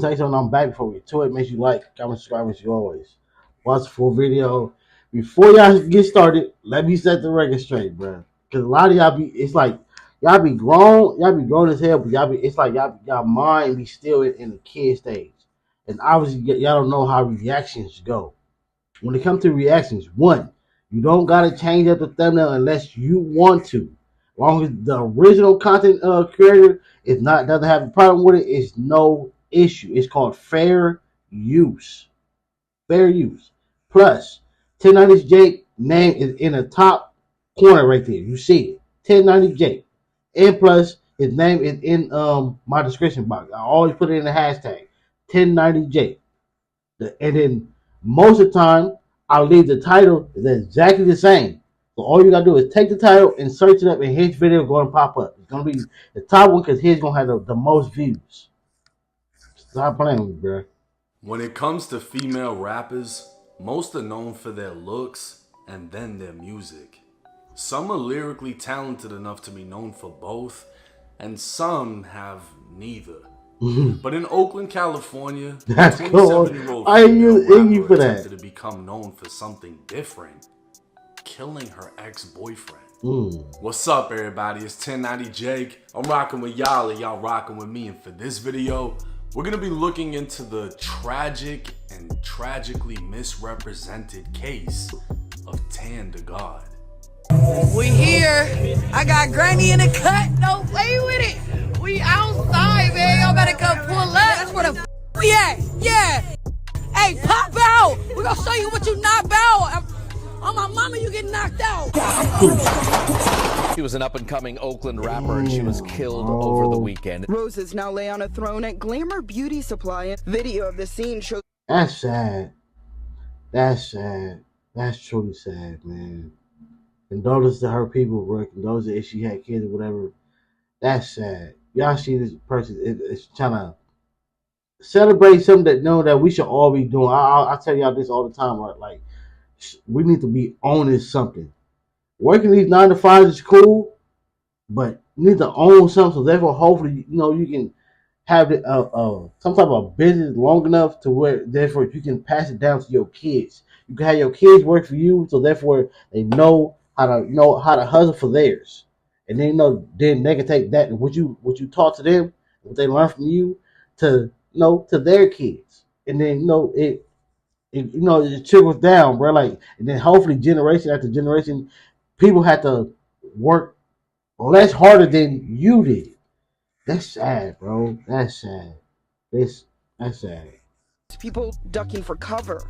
Tell you something, I'm back before we get to it. Make sure you like, comment, subscribe as you always. Watch the full video. Before y'all get started, let me set the record straight, bro. Cause a lot of y'all be, it's like y'all be grown as hell, but it's like y'all mind be still in the kid stage, and obviously y'all don't know how reactions go. When it comes to reactions, one, you don't gotta change up the thumbnail unless you want to. As long as the original content creator is not doesn't have a problem with it, it's no issue. It's called fair use. Fair use. Plus, 1090 Jake name is in the top corner right there. You see it. 1090 Jake. And plus, his name is in my description box. I always put it in the hashtag 1090 Jake. And then most of the time, I'll leave the title is exactly the same. So all you gotta do is take the title and search it up, and his video is gonna pop up. It's gonna be the top one because his gonna have the most views. Stop playing with me, bro. When it comes to female rappers, most are known for their looks and then their music. Some are lyrically talented enough to be known for both, and some have neither. But in Oakland, California, a 27-year-old female rapper attempted to become known for something different: killing her ex-boyfriend. What's up, everybody? It's 1090 Jake. I'm rocking with y'all and y'all rocking with me, and for this video, we're gonna be looking into the tragic and tragically misrepresented case of TanDaGod. We here. I got Granny in the cut. No play with it. We outside, man. Y'all better come pull up. That's where the we at. Yeah. Hey, pop out. We're gonna show you what you knocked out. On my mama, you get knocked out. She was an up-and-coming Oakland rapper, and she was killed over the weekend. Roses now lay on a throne at Glamour Beauty Supply. Video of the scene shows. That's sad. That's sad. That's truly sad, man. Condolences to her people, bro. Condolences if she had kids or whatever. That's sad. Y'all see this person is trying to celebrate something that we should all be doing. I tell y'all this all the time, right? Like, we need to be owning something. Working these 9 to 5s is cool, but you need to own something. So therefore, hopefully, you can have some type of business long enough to where therefore you can pass it down to your kids. You can have your kids work for you, so therefore they know how to hustle for theirs, and then they can take that what you taught to them, what they learned from you, to to their kids, and then it trickles down, bro. Like, and then hopefully generation after generation, people have to work less harder than you did. That's sad, bro. That's sad. That's sad. People ducking for cover.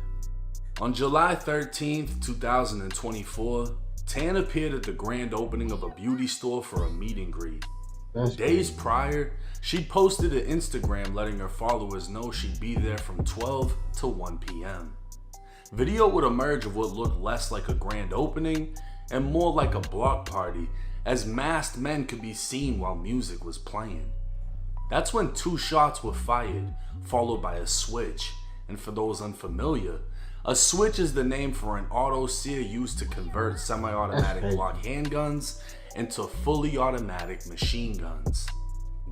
On July 13th, 2024, Tan appeared at the grand opening of a beauty store for a meet and greet. Days prior, she posted an Instagram letting her followers know she'd be there from 12 to 1 p.m. Video would emerge of what looked less like a grand opening and more like a block party, as masked men could be seen while music was playing. That's when 2 shots were fired, followed by a switch. And for those unfamiliar, a switch is the name for an auto sear used to convert semi-automatic Glock handguns into fully automatic machine guns.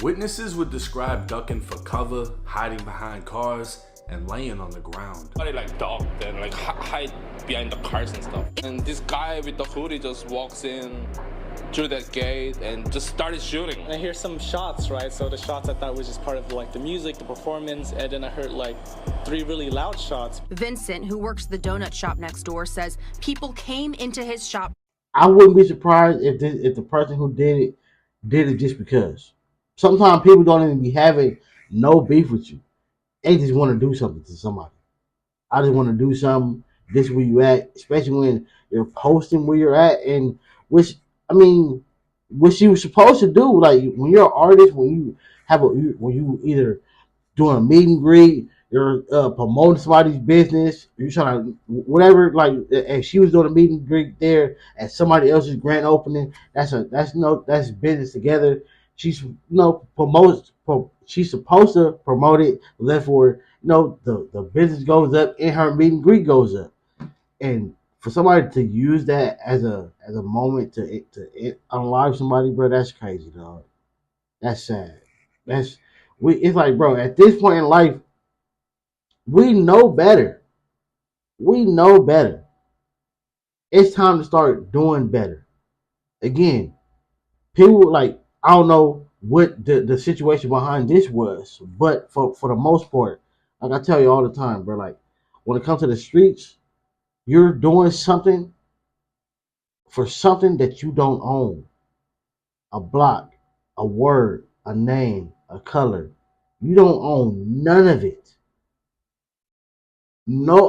Witnesses would describe ducking for cover, hiding behind cars, and laying on the ground. Somebody like ducked and like hide behind the cars and stuff. And this guy with the hoodie just walks in through that gate and just started shooting. I hear some shots, right? So the shots I thought was just part of like the music, the performance, and then I heard like 3 really loud shots. Vincent, who works the donut shop next door, says people came into his shop. I wouldn't be surprised if the person who did it just because. Sometimes people don't even be having no beef with you. They just want to do something to somebody. I just want to do something. This is where you at, especially when you're posting where you're at, and what you were supposed to do. Like, when you're an artist, when you either doing a meet and greet, you're promoting somebody's business, you're trying to whatever. Like, if she was doing a meet and greet there at somebody else's grand opening, that's business together. She's she's supposed to promote it. Therefore, the business goes up and her meet and greet goes up. And for somebody to use that as a moment to unalive somebody, bro, that's crazy, dog. That's sad. It's like, bro, at this point in life, We know better. We know better. It's time to start doing better. Again, people like I don't know what the situation behind this was, but for the most part, like I tell you all the time, bro, like when it comes to the streets, you're doing something for something that you don't own. A block, a word, a name, a color. You don't own none of it. No,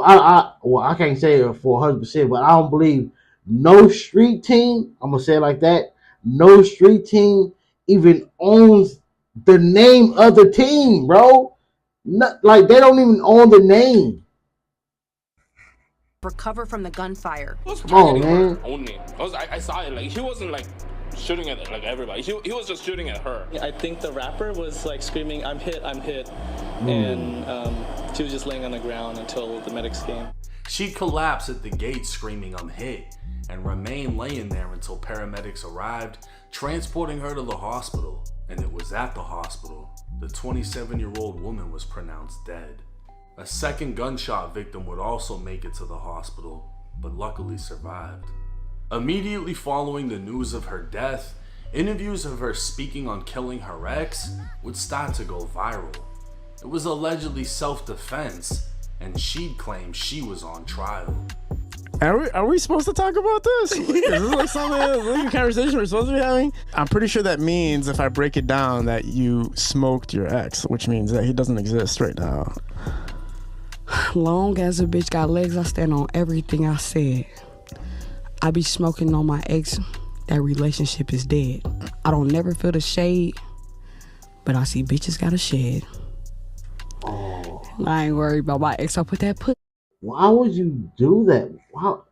well, I can't say it for 100%, but I don't believe no street team. I'm gonna say it like that. No street team even owns the name of the team, bro. Not, like they don't even own the name. Recover from the gunfire. He was Come on, targeting her man. only. I saw it. Like he wasn't like shooting at like everybody. He was just shooting at her. I think the rapper was like screaming, I'm hit, and she was just laying on the ground until the medics came. She collapsed at the gate screaming, "I'm hit," and remained laying there until paramedics arrived, transporting her to the hospital. And it was at the hospital the 27-year-old woman was pronounced dead. A second gunshot victim would also make it to the hospital, but luckily survived. Immediately following the news of her death, interviews of her speaking on killing her ex would start to go viral. It was allegedly self-defense, and she'd claim she was on trial. Are we supposed to talk about this? Is this like like a conversation we're supposed to be having? I'm pretty sure that means, if I break it down, that you smoked your ex, which means that he doesn't exist right now. Long as a bitch got legs, I stand on everything I said. I be smoking on my ex. That relationship is dead. I don't never feel the shade, but I see bitches got a shed. Oh. I ain't worried about my ex. I put that put. Why would you do that? Wow.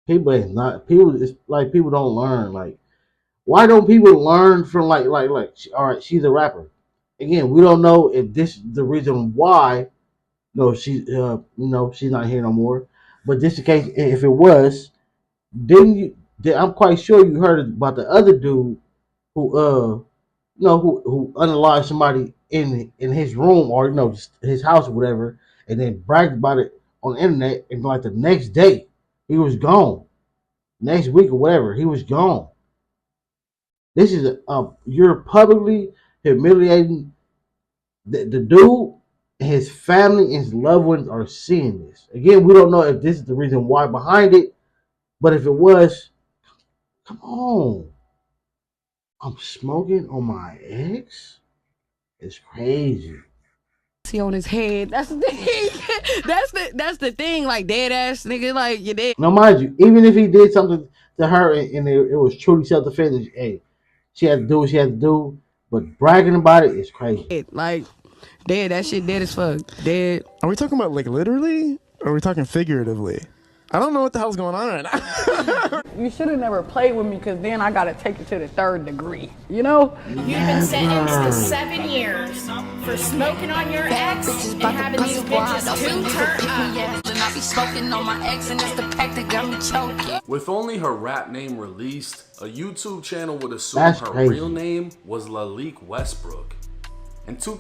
People is not people. It's like people don't learn. Like, why don't people learn from like? All right, she's a rapper. Again, we don't know if this is the reason why. No, she's she's not here no more. But just in case, if it was, didn't you? I'm quite sure you heard about the other dude who who unalived somebody in his room or just his house or whatever, and then bragged about it on the internet, and like the next day he was gone. Next week or whatever, he was gone. This is you're publicly humiliating the dude. His family and his loved ones are seeing this. Again, we don't know if this is the reason why behind it, but if it was, come on. I'm smoking on my ex? It's crazy. See on his head. That's the thing. that's the thing. Like dead ass nigga. Like you dead. Now, mind you, even if he did something to her and it was truly self-defense, hey, she had to do what she had to do. But bragging about it is crazy. Like dead. That shit dead as fuck. Dead. Are we talking about like literally, or are we talking figuratively? I don't know what the hell's going on right now. You should have never played with me, because then I gotta take it to the 3rd degree. You know? You've been sentenced to 7 years for smoking on your ex and having these bitches too turned up. And I be smoking on my ex, and that's the pack that got me choking. With only her rap name released, a YouTube channel would assume That's her crazy. real name was Lalique Westbrook.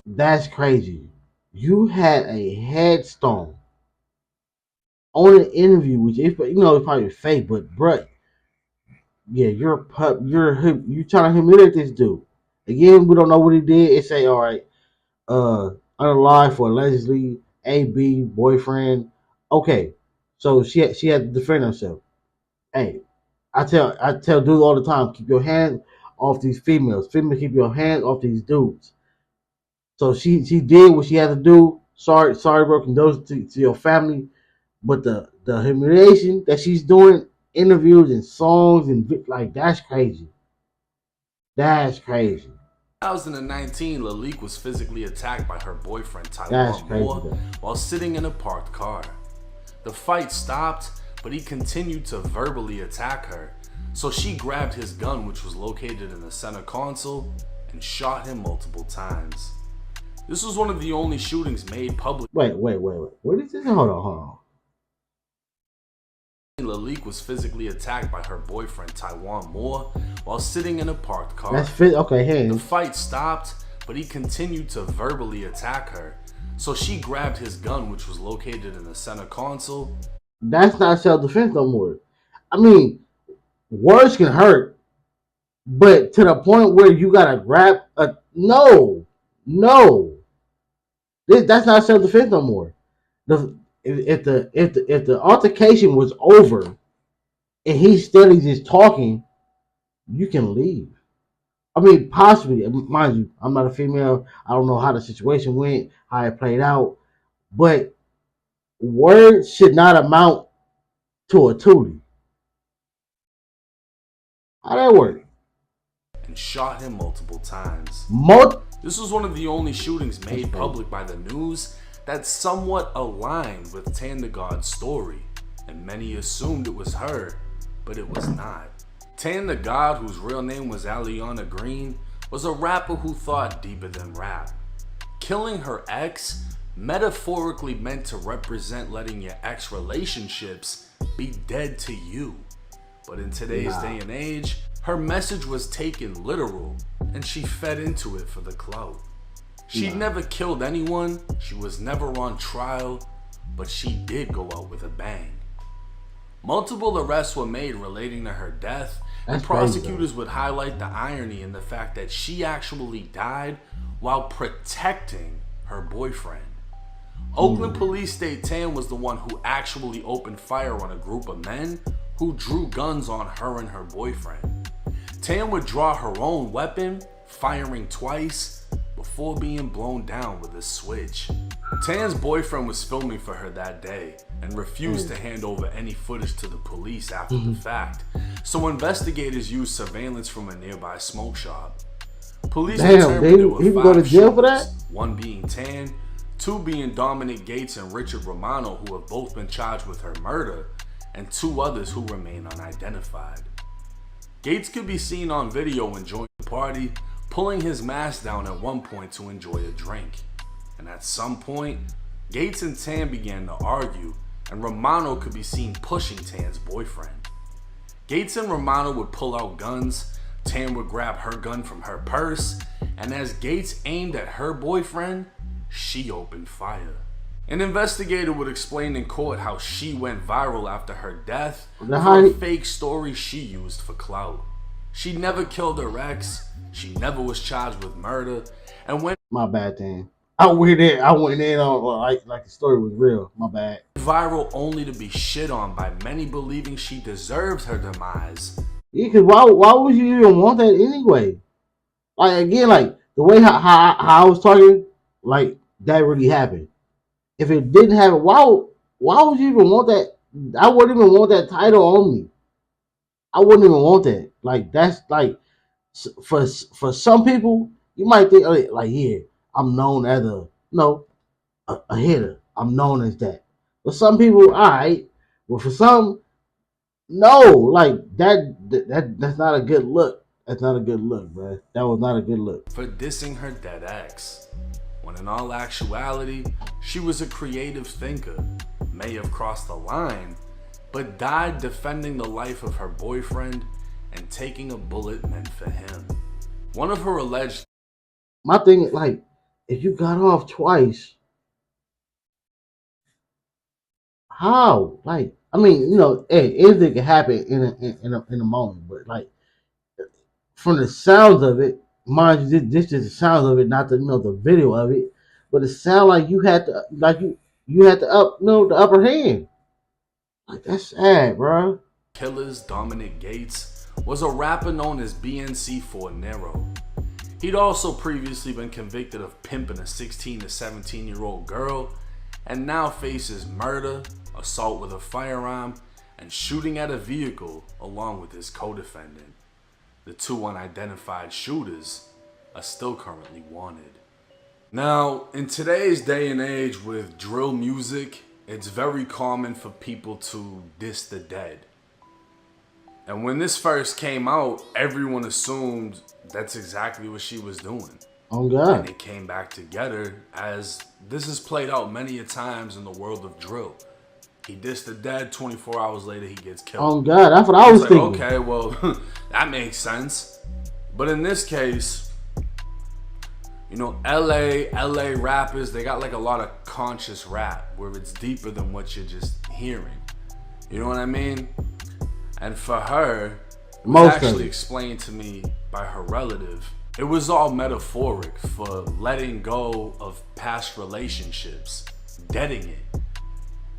That's crazy. You had a headstone on an interview, which is it's probably fake, but bruh, yeah, you're trying to humiliate this dude. Again, we don't know what he did. It say, all right, unalive for allegedly AB boyfriend. Okay, so she had to defend herself. Hey, I tell dudes all the time, keep your hands off these females. Females, keep your hands off these dudes. So she did what she had to do. Sorry, bro. Condolences to your family. But the humiliation that she's doing, interviews and songs and like, that's crazy. That's crazy. 2019, Lalique was physically attacked by her boyfriend That's Taiwan crazy, Moore though. while sitting in a parked car. The fight stopped, but he continued to verbally attack her. So she grabbed his gun, which was located in the center console, and shot him multiple times. This was one of the only shootings made public. Wait. What is this? Hold on. Lalique was physically attacked by her boyfriend Taiwan Moore while sitting in a parked car. That's fit. Okay, hey. The fight stopped, but he continued to verbally attack her. So she grabbed his gun, which was located in the center console. That's not self-defense no more. I mean, words can hurt, but to the point where you gotta grab a no. That's not self-defense no more. If the altercation was over and he's still just talking, you can leave. I mean, possibly, mind you, I'm not a female. I don't know how the situation went, how it played out, but words should not amount to a tootie. How that work? And shot him multiple times. This was one of the only shootings made public by the news that somewhat aligned with TanDaGod's story, and many assumed it was her, but it was not. TanDaGod, whose real name was Aliana Green, was a rapper who thought deeper than rap. Killing her ex metaphorically meant to represent letting your ex relationships be dead to you. But in today's day and age, her message was taken literal, and she fed into it for the clout. She never killed anyone, she was never on trial, but she did go out with a bang. Multiple arrests were made relating to her death, and prosecutors would highlight the irony in the fact that she actually died while protecting her boyfriend. Oakland police state Tan was the one who actually opened fire on a group of men who drew guns on her and her boyfriend. Tan would draw her own weapon, firing twice, before being blown down with a switch. Tan's boyfriend was filming for her that day and refused to hand over any footage to the police after the fact, so investigators used surveillance from a nearby smoke shop. Police determined there were 5 go to jail for that? One being Tan, 2 being Dominic Gates and Richard Romano, who have both been charged with her murder, and 2 others who remain unidentified. Gates could be seen on video enjoying the party, pulling his mask down at one point to enjoy a drink. And at some point, Gates and Tan began to argue, and Romano could be seen pushing Tan's boyfriend. Gates and Romano would pull out guns, Tan would grab her gun from her purse, and as Gates aimed at her boyfriend, she opened fire. An investigator would explain in court how she went viral after her death for a fake story she used for clout. She never killed her ex, she never was charged with murder, and when— My bad, Tan. I went in on like the story was real. My bad. Viral only to be shit on by many believing she deserves her demise. Yeah, cause why would you even want that anyway? Like again, like the way how I was talking, like that really happened. If it didn't happen, why would you even want that? I wouldn't even want that title on me. I wouldn't even want that. Like that's like for some people, you might think like yeah, I'm known as a hitter. I'm known as that. For some people, all right. But for some, no, like that's not a good look. That's not a good look, bro. That was not a good look. For dissing her dead ex, when in all actuality, she was a creative thinker, may have crossed the line, but died defending the life of her boyfriend and taking a bullet meant for him. One of her alleged— My thing is like, if you got off twice, how? Like, I mean, you know, hey, anything can happen in a moment, but like from the sounds of it, mind you, this is the sounds of it, not the the video of it, but it sounded like you had to you had to the upper hand. Like that's sad, bro. killers, Dominic Gates, was a rapper known as BNC4 Nero. He'd also previously been convicted of pimping a 16 to 17-year-old girl, and now faces murder, assault with a firearm, and shooting at a vehicle along with his co-defendant. The 2 unidentified shooters are still currently wanted. Now, in today's day and age with drill music, it's very common for people to diss the dead. And when this first came out, everyone assumed that's exactly what she was doing. Oh God. And it came back together, as this is played out many a times in the world of drill. He dissed the dead, 24 hours later he gets killed. Oh God, that's what I was thinking. Okay, well, that makes sense. But in this case, You know, LA rappers, they got like a lot of conscious rap where it's deeper than what you're just hearing. You know what I mean? And for her, it was actually explained to me by her relative. It was all metaphoric for letting go of past relationships, deading it.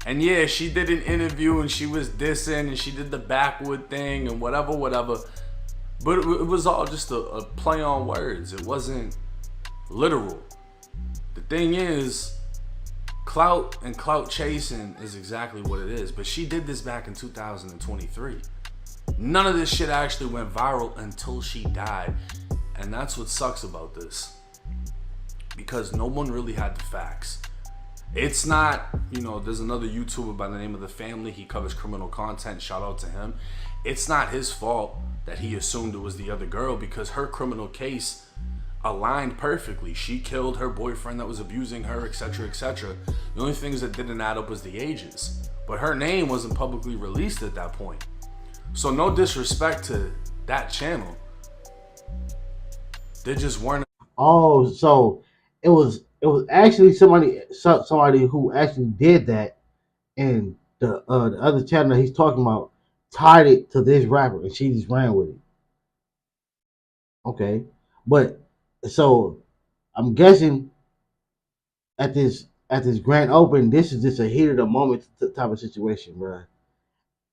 And yeah, she did an interview and she was dissing and she did the backward thing and whatever. But it was all just a play on words. It wasn't literal. The thing is, clout and clout chasing is exactly what it is. But she did this back in 2023. None of this shit actually went viral until she died. And that's what sucks about this. Because no one really had the facts. It's not, you know, there's another YouTuber by the name of The Family. He covers criminal content. Shout out to him. It's not his fault that he assumed it was the other girl because her criminal case aligned perfectly. She killed her boyfriend that was abusing her, etc., etc. The only things that didn't add up was the ages. But her name wasn't publicly released at that point. So no disrespect to that channel. They just weren't. Oh, so it was actually somebody who actually did that, and the other channel he's talking about tied it to this rapper, and she just ran with it. Okay, but so I'm guessing at this grand open, this is just a heat of the moment type of situation, bro.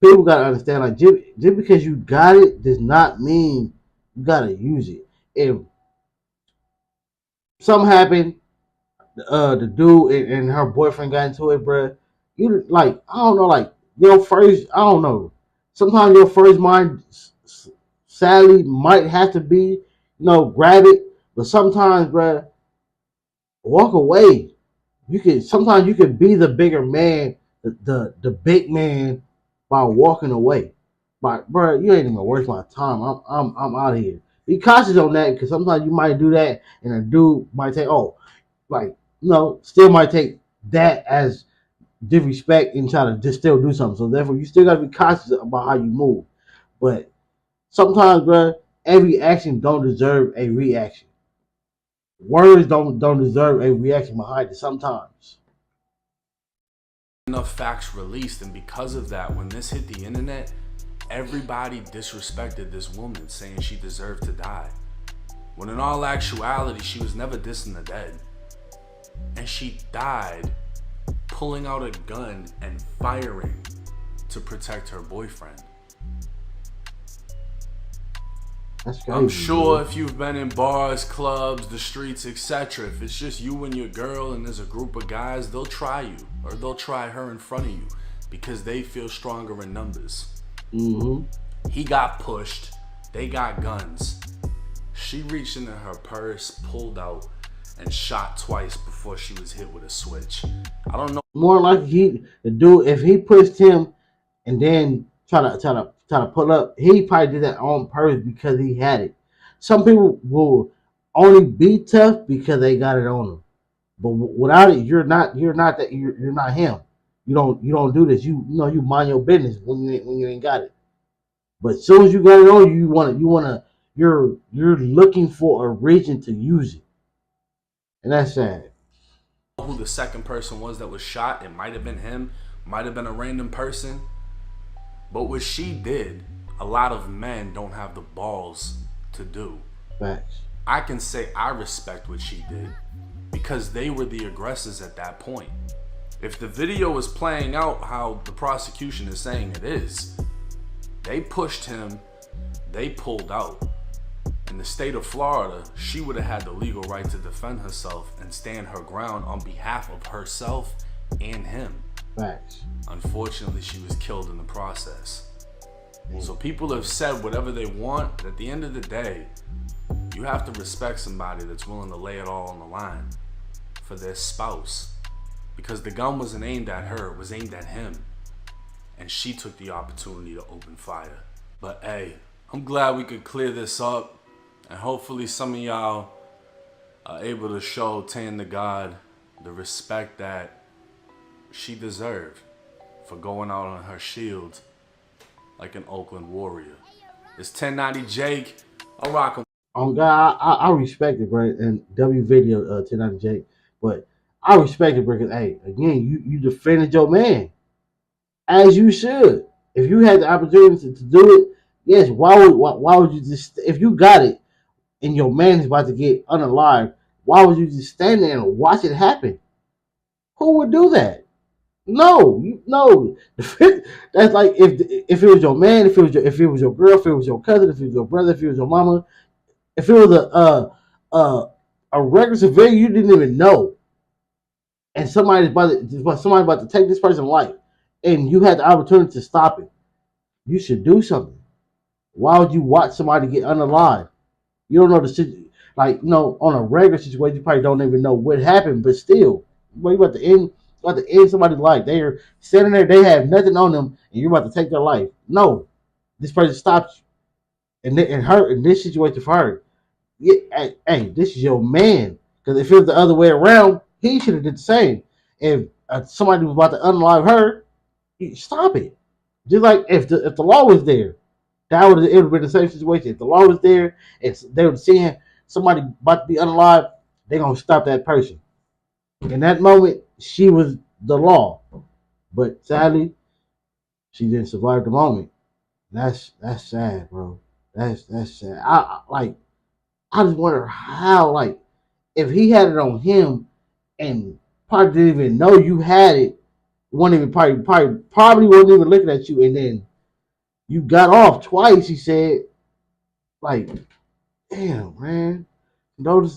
People gotta understand, like just because you got it does not mean you gotta use it. If something happened, the dude and her boyfriend got into it, bro. You like, I don't know, like your first, I don't know. Sometimes your first mind, sadly, might have to be, you know, grab it, but sometimes, bro, walk away. Sometimes you can be the bigger man, the big man, by walking away. But bro, you ain't even gonna waste my time. I'm out of here. Be cautious on that because sometimes you might do that, and a dude might take still might take that as disrespect and try to just still do something. So therefore, you still gotta be cautious about how you move. But sometimes, bro, every action don't deserve a reaction. Words don't deserve a reaction behind it. Sometimes. Enough facts released, and because of that, when this hit the internet, everybody disrespected this woman, saying she deserved to die. When in all actuality, she was never dissing the dead. And she died pulling out a gun and firing to protect her boyfriend. That's crazy, I'm sure if you've been in bars, clubs, the streets, etc., if it's just you and your girl and there's a group of guys, they'll try you or they'll try her in front of you because they feel stronger in numbers. Mm-hmm. He got pushed. They got guns. She reached into her purse, pulled out, and shot twice before she was hit with a switch. I don't know. More like the dude, if he pushed him and then try to pull up, he probably did that on purpose because he had it. Some people will only be tough because they got it on them. But without it, you're not him. You don't do this. You mind your business when you ain't got it. But as soon as you got it on, you're looking for a reason to use it. And that's sad. Who the second person was that was shot. It might have been him, might have been a random person. But what she did, a lot of men don't have the balls to do. Facts. I can say I respect what she did because they were the aggressors at that point. If the video is playing out how the prosecution is saying it is, they pushed him, they pulled out. In the state of Florida, she would have had the legal right to defend herself and stand her ground on behalf of herself and him. Facts. Unfortunately, she was killed in the process. So people have said whatever they want, but at the end of the day, you have to respect somebody that's willing to lay it all on the line for their spouse. Because the gun wasn't aimed at her, it was aimed at him. And she took the opportunity to open fire. But hey, I'm glad we could clear this up. And hopefully some of y'all are able to show TanDaGod the respect that she deserved for going out on her shield like an Oakland Warrior. It's 1090 Jake. I'll rock 'em. On God, I respect it, bro. And W video tonight, Jake. But I respect it, bro. Because hey, again, you defended your man as you should. If you had the opportunity to do it, yes. Why would you just if you got it and your man is about to get unalive? Why would you just stand there and watch it happen? Who would do that? No. That's like if it was your man, if it was your girl, if it was your cousin, if it was your brother, if it was your mama, if it was a regular civilian you didn't even know, and somebody's about to take this person's life, and you had the opportunity to stop it, you should do something. Why would you watch somebody get unalive? You don't know the situation. Like, on a regular situation, you probably don't even know what happened, but still, you about to end somebody's life. They're sitting there, they have nothing on them, and you're about to take their life. No, this person stops you, and in this situation for her, yeah, hey, this is your man. Because if it was the other way around, he should have did the same. If somebody was about to unalive her, stop it. Just like if the law was there, it would have been the same situation. If the law was there and they were seeing somebody about to be unalive, they're gonna stop that person. In that moment, she was the law, but sadly, she didn't survive the moment. That's sad, bro. That's sad. I just wonder how, like, if he had it on him and probably didn't even know you had it, wouldn't even probably wasn't even looking at you, and then you got off twice. He said, like, damn, man. Notice